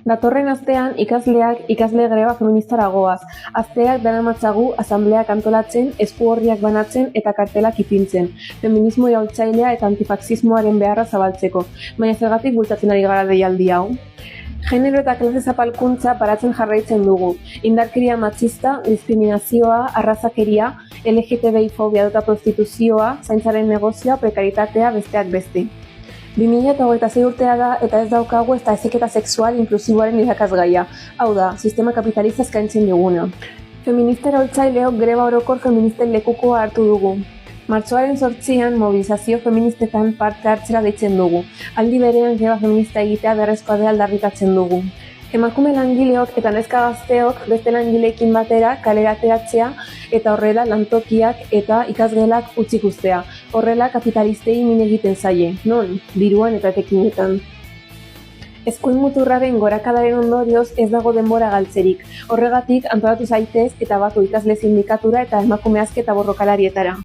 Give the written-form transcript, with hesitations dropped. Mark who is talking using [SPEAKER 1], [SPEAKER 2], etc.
[SPEAKER 1] Datorren astean ikasle greba feministara goaz. Asteak daramatzagu asanbleak antolatzen, eskuorriak banatzen eta kartelak ipintzen. Feminismo iraultzailea eta antifaxismoaren beharra zabaltzeko. Baina zergatik bultzatzen ari gara deialdi hau? Genero eta klase zapalkuntza paratzen jarraitzen dugu. Indarkeria matxista, diskriminazioa, arrazakeria, LGTBI-fobia eta prostituzioa, zaintzaren negozioa, prekaritatea besteak beste. 2026 urtea da eta ez daukagu ez da heziketa sexual inklusiboaren irakasgaia. Hau da, sistema kapitalista eskaintzen diguna. Feminista iraultzaileok greba orokor feministen lekukoa hartu dugu. Martxoaren 8an mobilizazio feministetan parte hartzera deitzen dugu. Aldi berean greba feminista egitea beharrezkoa dela aldarrikatzen dugu. Emakume langileok eta neska gazteok beste langileekin batera kalera ateratzea eta horrela lantokiak eta ikasgelak utzik uztea. Horrela kapitalistei min egiten zaie, non? Diruan eta etekinetan. Eskuin muturraren gorakadaren ondorioz ez dago denbora galtzerik. Horregatik antolatu zaitez eta batu ikasle sindikatura eta emakume aske eta borrokalarietara.